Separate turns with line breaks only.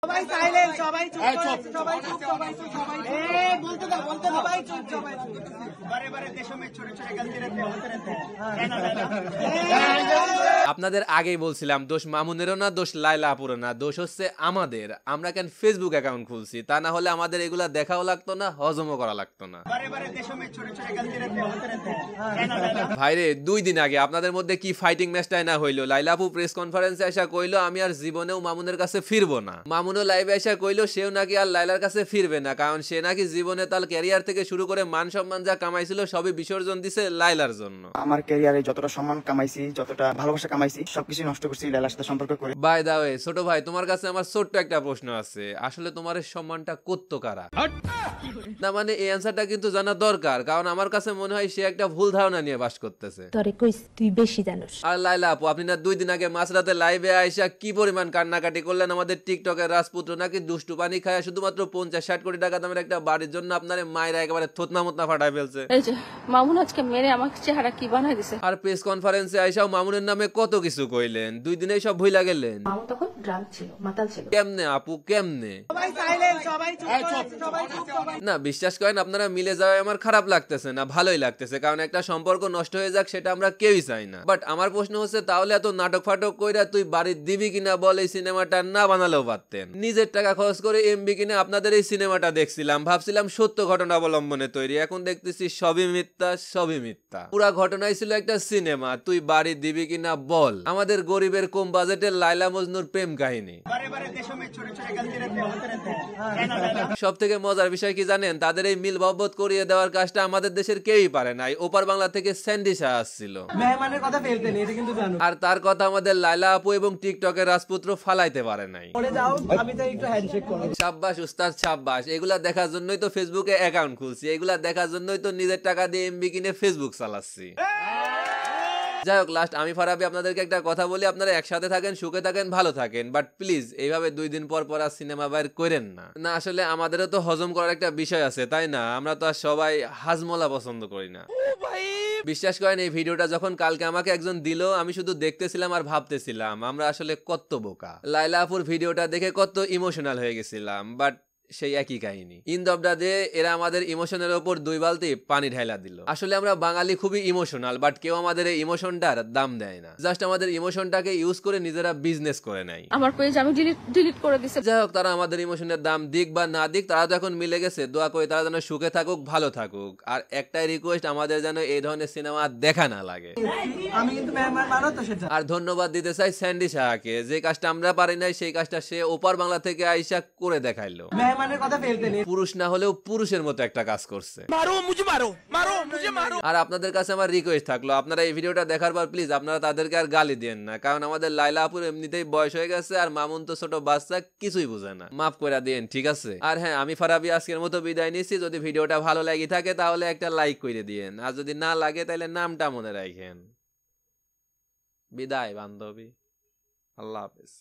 সবাই সাইলেন্ট, সবাই চুপ, সবাই চুপ, সবাই চুপ, সবাই বলতে দাও, সবাই চুপ, সবাই চুপ। বারে দেশোं में छोटे-छोटे गलती रहते हैं, होते रहते हैं।
আপনাদের আগেই বলছিলাম দোষ মামুনেরও না, দোষ লাইলা আপুরও না, দোষ হচ্ছে আমাদের। আমরা কেন ফেসবুক অ্যাকাউন্ট খুলছি, তা না হলে আমাদের এগুলা দেখাও লাগতো না, হজমও করা লাগতো না।
বারে দেশों में छोटे-छोटे गलती रहते हैं, होते रहते हैं।
ভাইরে 2 দিন আগে আপনাদের মধ্যে কি ফাইটিং ম্যাচটাই না হইলো। লাইলা আপু প্রেস কনফারেন্সে এসে কইলো আমি আর জীবনেও মামুনের কাছে ফিরবো না। মামুনও লাইভে এসে কইলো সেও নাকি আর লাইলার কাছে ফিরবে না, কারণ সে নাকি জীবনে তার ক্যারিয়ার থেকে শুরু করে মান সম্মান যা কামাইছিল সবই বিসর্জন দিছে লাইলার জন্য।
আমার ক্যারিয়ারে যতটা সম্মান কামাইছি, যতটা ভালোবাসা কামাইছি, সবকিছু নষ্ট করছি লাইলার সাথে সম্পর্ক করে।
বাই দা ওয়ে ছোট ভাই, তোমার কাছে আমার ছোট্ট একটা প্রশ্ন আছে, আসলে তোমার এই সম্মানটা কত কারা? না মানে এই অ্যানসারটা কিন্তু জানা দরকার, কারণ আমার কাছে মনে হয় সে একটা ভুল ধারণা নিয়ে বাস করতেছে।
তোরে কইস তুই বেশি জানোস।
আর লাইলা আপু, আপনি না 2 দিন আগে মাঝরাতে লাইভে আইসা কি পরিমাণ কান্নাকাটি করলেন আমাদের টিকটকের রাজপুত্র নাকি দুষ্টু পানি খায় শুধুমাত্র 50-60 কোটি টাকা দামের একটা বাড়ির জন্য আপনার মায়েরা একেবারে থতনা মতনা ফাটায় ফেলছে।
এই যে মামুন আজকে মেরে আমার চেহারা কি বানাই দিছে।
আর প্রেস কনফারেন্সে আইসাও মামুনের নামে কত কিছু কইলেন, 2 দিনেই সব ভুইলা গেলেন।
মামুন তখন ড্রাঙ্ক ছিল, মাতাল ছিল।
কেমনে আপু কেমনে?
সবাই সাইলেন্ট, সবাই চুপ, সবাই চুপ, সবাই।
না বিশ্বাস করেন আপনারা মিলে যাওয়ায় আমার খারাপ লাগতেছে না, ভালোই লাগতেছে, কারণ একটা সম্পর্ক নষ্ট হয়ে যাক সেটা আমরা কেউই চাই না। বাট আমার প্রশ্ন হচ্ছে তাহলে এত নাটক ফাটক কইরা তুই বাড়ির দিবি কিনা বল, এই সিনেমাটা না বানালেও পারতেন। নিজের টাকা খরচ করে এমবি কিনে আপনাদের এই সিনেমাটা দেখছিলাম, ভাবছিলাম সত্য ঘটনা অবলম্বনে তৈরি, এখন দেখতেছি সবই মিথ্যা, সবই মিথ্যা। পুরা ঘটনাই ছিল একটা সিনেমা, তুই বাড়ি দিবি কিনা বল। আমাদের গরিবের কম বাজেটের লাইলা মজনুর প্রেম কাহিনী।
বারে দেশों में छोटे-छोटे गलती रहते हैं, होते रहते हैं।
সব থেকে মজার বিষয় কি জানেন, তাদের এই মিল মহব্বত করিয়ে দেওয়ার কাজটা আমাদের দেশের কেউই পারে নাই। ওপার বাংলা থেকে স্যান্ডি শাহ আসছিল,
মেহমানের কথা ফেলতে নেই, এটা কিন্তু জানো।
আর তার কথা আমাদের লাইলা আপু এবং টিকটকের রাজপুত্র ফালাইতে পারে নাই।
পড়ে যাও, আমি তো একটু হ্যান্ডশেক করব।
সাব্বাস উস্তাদ সাব্বাস, এগুলা দেখার জন্যই তো ফেসবুকে অ্যাকাউন্ট খুলছি, এগুলা দেখার জন্যই তো নিজের টাকা দিয়ে এমবি কিনে ফেসবুক চালাচ্ছি। যাই হোক, লাস্ট আমি ফারাবি আপনাদেরকে একটা কথা বলি, আপনারা একসাথে থাকেন, সুখে থাকেন, ভালো থাকেন, বাট প্লিজ এইভাবে 2 দিন পর আর সিনেমা বাইর করেন না। না আসলে আমাদেরও তো হজম করার একটা বিষয় আছে, তাই না? আমরা তো আর সবাই হাজমলা পছন্দ করি না। বিশ্বাস করেন এই ভিডিওটা যখন কালকে আমাকে একজন দিল, আমি শুধু দেখতেছিলাম আর ভাবতেছিলাম আমরা আসলে কত বোকা। লাইলা আপুর ভিডিওটা দেখে কত ইমোশনাল হয়ে গেছিলাম, বাট সেই একই কাহিনী। ইন্দবডা দিয়ে এরা আমাদের ইমোশনের ওপর 2 বালতি পানি ঢাইলা দিল। আসলে আমরা বাঙালি খুবই ইমোশনাল, বাট কেউ আমাদের এই ইমোশনটার দাম দেয় না, জাস্ট আমাদের ইমোশনটাকে ইউজ করে নিজেরা বিজনেস করে নেয়।
আমার পেজ আমি ডিলিট করে দিছি।
যাই হোক, তারা আমাদের ইমোশনের দাম দিক বা না দিক, তারা তো এখন মিলে গেছে। দোয়া করি তারা যেন সুখে থাকুক, ভালো থাকুক। আর একটাই রিকোয়েস্ট, আমাদের যেন এই ধরনের সিনেমা দেখা না লাগে।
আমি কিন্তু মেহমান মানো তো সেটা।
আর ধন্যবাদ দিতে চাই স্যান্ডি শাহকে, যে কাজটা আমরা পারি নাই সেই কাজটা সে ওপার বাংলা থেকে আইসা করে দেখাইলো।
মেহমানের কথা ফেলতে নেই।
পুরুষ না হলেও পুরুষের মতো একটা কাজ করছে। আর আপনাদের কাছে আমার রিকোয়েস্ট থাকলো, আপনারা এই ভিডিওটা দেখার পর প্লিজ আপনারা তাদেরকে আর গালি দেন না, কারণ আমাদের লাইলা আপুর এমনিতেই বয়স হয়ে গেছে, আর মামুন তো ছোট বাচ্চা, কিছুই বুঝে না। মাফ করে দিন, ঠিক আছে? আর হ্যাঁ, আমি ফারাবি আজকের মতো বিদায় নিচ্ছি। যদি ভিডিওটা ভালো লাগে থাকে তাহলে একটা লাইক করে দিয়েন, আর যদি না লাগে তাহলে নামটা মনে রাখেন। বিদায় বান্ধবী, আল্লাহ হাফেজ।